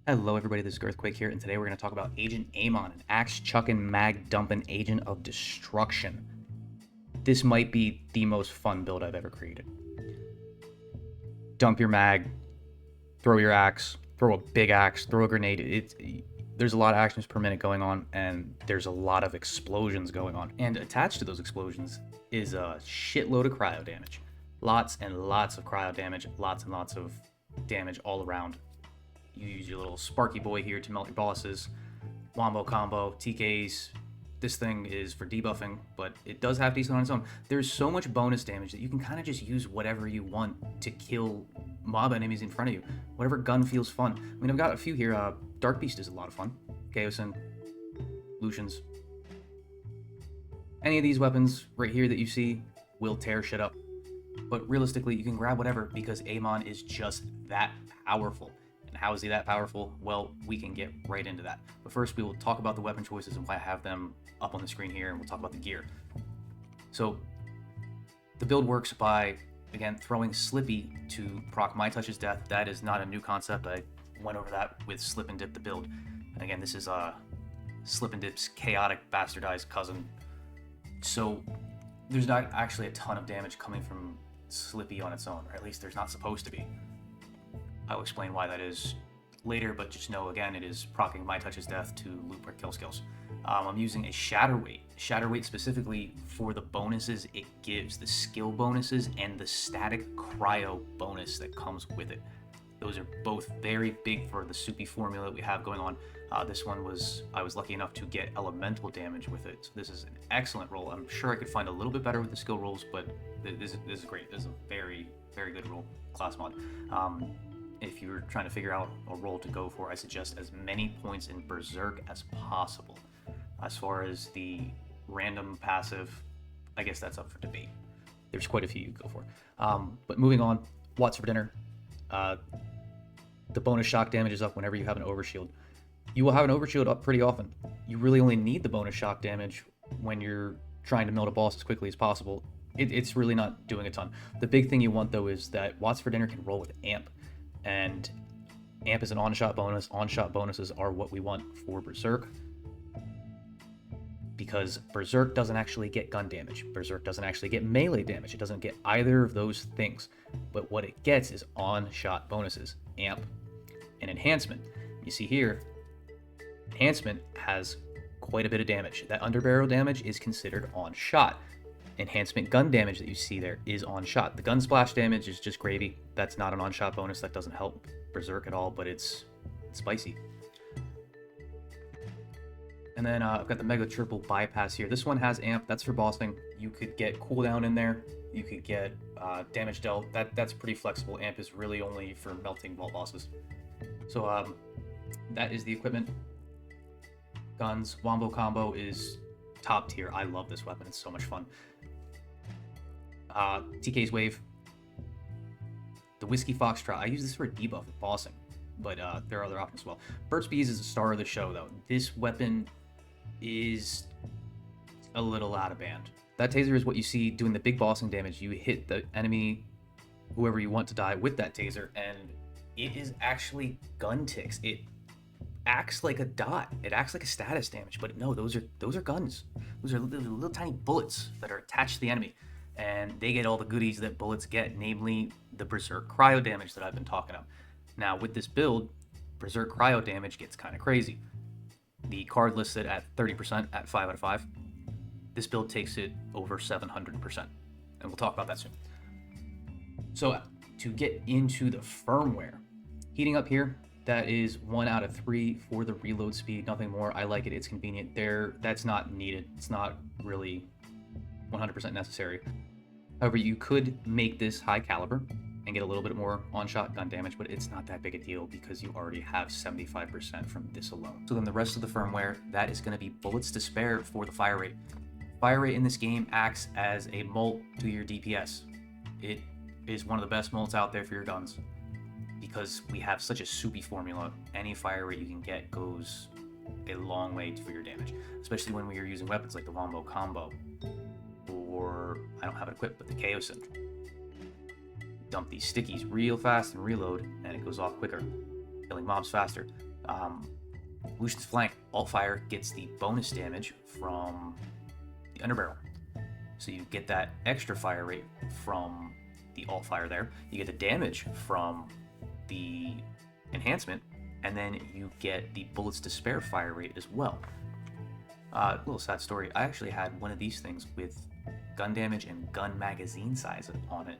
Hello everybody, this is Earthquake here, and today we're going to talk about Agent Amon, an axe-chucking, mag-dumping agent of destruction. This might be the most fun build I've ever created. Dump your mag, throw your axe, throw a big axe, throw a grenade. There's a lot of actions per minute going on, and there's a lot of explosions going on. And attached to those explosions is a shitload of cryo damage. Lots and lots of cryo damage, lots and lots of damage all around. You use your little sparky boy here to melt your bosses. Wombo combo, TKs. This thing is for debuffing, but it does have decent on its own. There's so much bonus damage that you can kind of just use whatever you want to kill mob enemies in front of you. Whatever gun feels fun. I mean, I've got a few here. Dark Beast is a lot of fun. Chaosin, Lucians. Any of these weapons right here that you see will tear shit up. But realistically, you can grab whatever because Amon is just that powerful. And how is he that powerful? Well, we can get right into that. But first, we will talk about the weapon choices and why I have them up on the screen here, and we'll talk about the gear. So, the build works by, again, throwing Slippy to proc My Touch's death. That is not a new concept. I went over that with Slip and Dip the build. And again, this is Slip and Dip's chaotic, bastardized cousin. So, there's not actually a ton of damage coming from Slippy on its own, or at least there's not supposed to be. I'll explain why that is later, but just know, again, it is proccing My Touch's death to loot brick kill skills. I'm using a Shatterweight specifically for the bonuses it gives, the skill bonuses and the static cryo bonus that comes with it. Those are both very big for the soupy formula that we have going on. This one I was lucky enough to get elemental damage with it. So this is an excellent roll. I'm sure I could find a little bit better with the skill rolls, but this is great. This is a very, very good roll class mod. If you're trying to figure out a role to go for, I suggest as many points in Berserk as possible. As far as the random passive, I guess that's up for debate. There's quite a few you go for. But moving on, Watts for dinner. The bonus shock damage is up whenever you have an overshield. You will have an overshield up pretty often. You really only need the bonus shock damage when you're trying to melt a boss as quickly as possible. It's really not doing a ton. The big thing you want, though, is that Watts for dinner can roll with Amp. And Amp is an on-shot bonus. On-shot bonuses are what we want for Berserk, because Berserk doesn't actually get gun damage. Berserk doesn't actually get melee damage. It doesn't get either of those things. But what it gets is on-shot bonuses. Amp and Enhancement. You see here, Enhancement has quite a bit of damage. That underbarrel damage is considered on-shot. Enhancement gun damage that you see there is on shot. The gun splash damage is just gravy. That's not an on shot bonus. That doesn't help Berserk at all, but it's spicy. And then I've got the Mega Triple Bypass here. This one has Amp. That's for bossing. You could get cooldown in there. You could get damage dealt. That's pretty flexible. Amp is really only for melting vault bosses. So that is the equipment. Guns. Wombo combo is top tier. I love this weapon. It's so much fun. TK's Wave. The Whiskey Foxtrot. I use this for a debuff with bossing, but there are other options as well. Burt's Bees is the star of the show, though. This weapon is a little out of band. That taser is what you see doing the big bossing damage. You hit the enemy, whoever you want to die, with that taser, and it is actually gun ticks. It acts like a dot. It acts like a status damage, but no, those are guns. Those are little tiny bullets that are attached to the enemy. And they get all the goodies that bullets get, namely the Berserk cryo damage that I've been talking about. Now, with this build, Berserk cryo damage gets kind of crazy. The card lists it at 30% at 5 out of 5. This build takes it over 700%, and we'll talk about that soon. So, to get into the firmware, heating up here, that is 1 out of 3 for the reload speed, nothing more. I like it, it's convenient. That's not needed. It's not really 100% necessary. However, you could make this high caliber and get a little bit more on-shot gun damage, but it's not that big a deal because you already have 75% from this alone. So then the rest of the firmware, that is going to be bullets to spare for the fire rate. Fire rate in this game acts as a mult to your DPS. It is one of the best mults out there for your guns because we have such a soupy formula. Any fire rate you can get goes a long way for your damage, especially when we are using weapons like the Wombo combo, or I don't have it equipped, but the Chaosin. Dump these stickies real fast and reload, and it goes off quicker, killing mobs faster. Lucian's Flank, alt fire gets the bonus damage from the underbarrel. So you get that extra fire rate from the alt fire there. You get the damage from the enhancement, and then you get the bullets to spare fire rate as well. Little sad story. I actually had one of these things with gun damage and gun magazine size on it,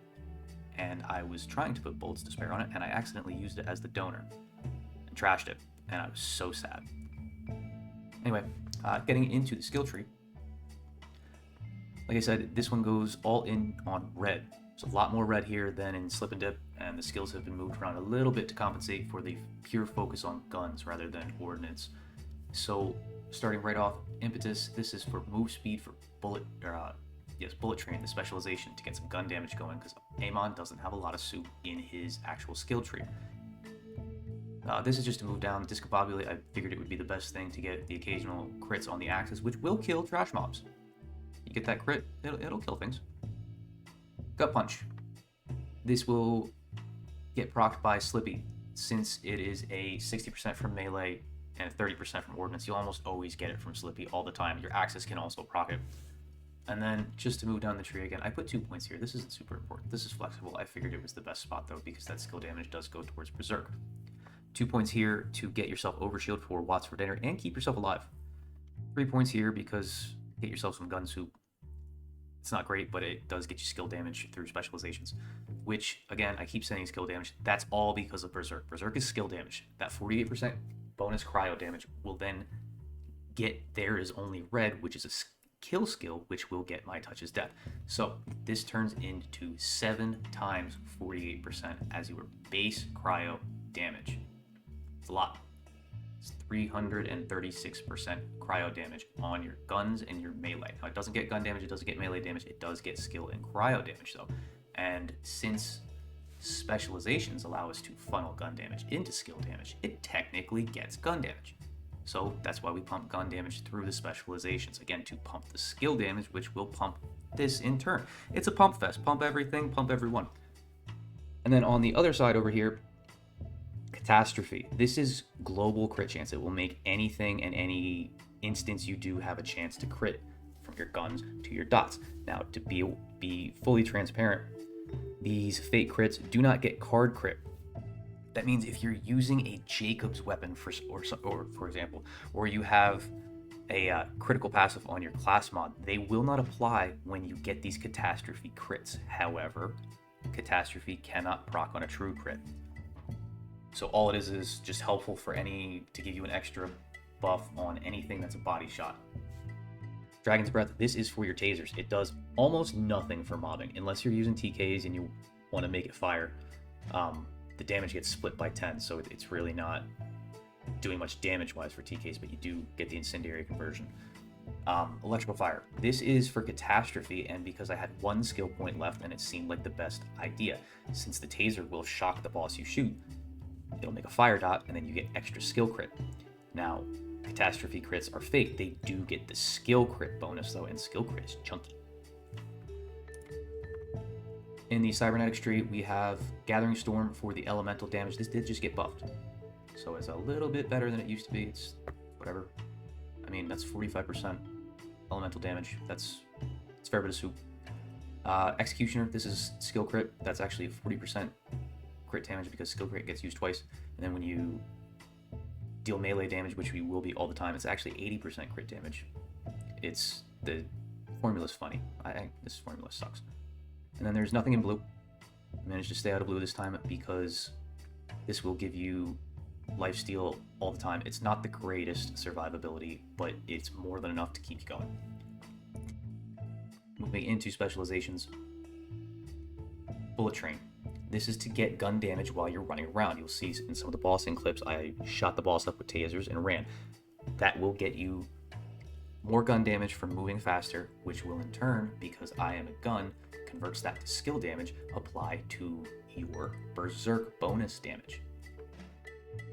and I was trying to put bullets to spare on it, and I accidentally used it as the donor and trashed it, and I was so sad. Anyway, getting into the skill tree. Like I said, this one goes all in on red. There's a lot more red here than in Slip and Dip, and the skills have been moved around a little bit to compensate for the pure focus on guns rather than ordnance. So starting right off, Impetus, this is for move speed for bullet train, the specialization, to get some gun damage going, because Amon doesn't have a lot of soup in his actual skill tree. This is just to move down Discombobulate. I figured it would be the best thing to get the occasional crits on the axis, which will kill trash mobs. You get that crit, it'll kill things. Gut Punch. This will get procced by Slippy. Since it is a 60% from melee and 30% from ordnance, you'll almost always get it from Slippy all the time. Your axis can also proc it. And then just to move down the tree again, I put 2 points here. This isn't super important. This is flexible. I figured it was the best spot though, because that skill damage does go towards Berserk. 2 points here to get yourself overshield for Watts for dinner and keep yourself alive. 3 points here because get yourself some gun soup. It's not great, but it does get you skill damage through specializations, which, again, I keep saying skill damage. That's all because of Berserk. Berserk is skill damage. That 48% bonus cryo damage will then get There Is Only Red, which is a kill skill, which will get My Touch's death. So this turns into 7 times 48% as your base cryo damage. It's a lot. It's 336% cryo damage on your guns and your melee. Now, it doesn't get gun damage, it doesn't get melee damage, it does get skill and cryo damage, though. And since specializations allow us to funnel gun damage into skill damage, it technically gets gun damage. So that's why we pump gun damage through the specializations, again, to pump the skill damage, which will pump this in turn. It's a pump fest. Pump everything, pump everyone. And then on the other side over here, Catastrophe. This is global crit chance. It will make anything and any instance you do have a chance to crit, from your guns to your dots. Now, to be fully transparent, these fake crits do not get card crit. That means if you're using a Jacob's weapon for example, or you have a critical passive on your class mod, they will not apply when you get these Catastrophe crits. However, Catastrophe cannot proc on a true crit. So all it is just helpful for to give you an extra buff on anything that's a body shot. Dragon's Breath, this is for your tasers. It does almost nothing for mobbing, unless you're using TKs and you want to make it fire. The damage gets split by 10, so it's really not doing much damage-wise for TKs, but you do get the incendiary conversion. Electrical Fire. This is for Catastrophe, and because I had 1 skill point left and it seemed like the best idea, since the taser will shock the boss you shoot, it'll make a fire dot, and then you get extra skill crit. Now, Catastrophe crits are fake. They do get the skill crit bonus, though, and skill crit is chunky. In the Cybernetics tree, we have Gathering Storm for the elemental damage. This did just get buffed, so it's a little bit better than it used to be. It's whatever. I mean, that's 45% elemental damage. It's a fair bit of soup. Executioner, this is skill crit. That's actually 40% crit damage because skill crit gets used twice. And then when you deal melee damage, which we will be all the time, it's actually 80% crit damage. The formula's funny. This formula sucks. And then there's nothing in blue. I managed to stay out of blue this time because this will give you lifesteal all the time. It's not the greatest survivability, but it's more than enough to keep you going. Moving into specializations. Bullet Train. This is to get gun damage while you're running around. You'll see in some of the bossing clips, I shot the boss up with tasers and ran. That will get you more gun damage from moving faster, which will in turn, because I am a gun, converts that to skill damage applied to your Berserk bonus damage.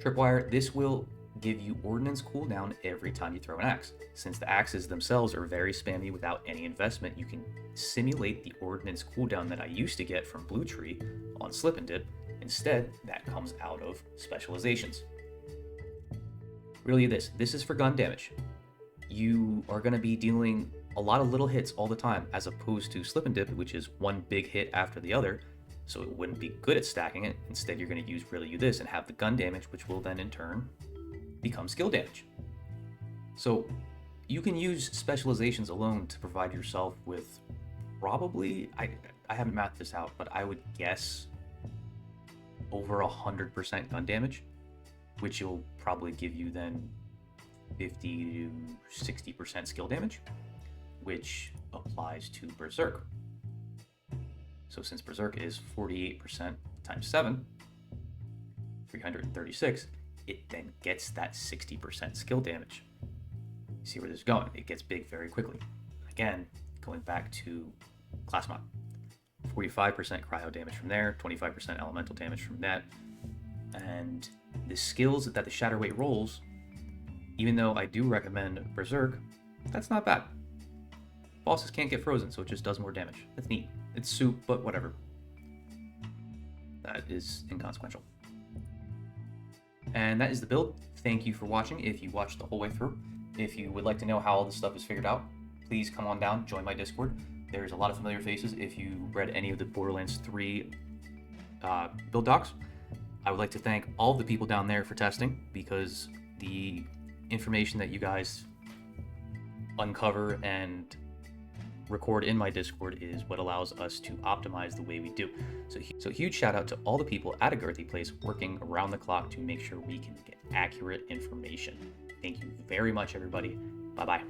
Tripwire, this will give you ordnance cooldown every time you throw an axe. Since the axes themselves are very spammy without any investment, you can simulate the ordnance cooldown that I used to get from Blue Tree on Slip and Dip. Instead, that comes out of specializations. Really, this is for gun damage. You are going to be dealing a lot of little hits all the time, as opposed to slip and dip, which is one big hit after the other, so it wouldn't be good at stacking it. Instead, you're going to use really this and have the gun damage, which will then in turn become skill damage. So you can use specializations alone to provide yourself with probably, I haven't mathed this out, but I would guess over 100% gun damage, which will probably give you then 50 to 60% skill damage, which applies to Berserk. So since Berserk is 48% times 7, 336, it then gets that 60% skill damage. See where this is going? It gets big very quickly. Again, going back to class mod, 45% cryo damage from there, 25% elemental damage from that, and the skills that the Shatterweight rolls, even though I do recommend Berserk, that's not bad. Bosses can't get frozen, so it just does more damage. That's neat. It's soup, but whatever. That is inconsequential. And that is the build. Thank you for watching if you watched the whole way through. If you would like to know how all this stuff is figured out, please come on down, join my Discord. There's a lot of familiar faces if you read any of the Borderlands 3 build docs. I would like to thank all the people down there for testing, because the information that you guys uncover and record in my Discord is what allows us to optimize the way we do. So huge shout out to all the people at Agarthy Place working around the clock to make sure we can get accurate information. Thank you very much, everybody. Bye-bye.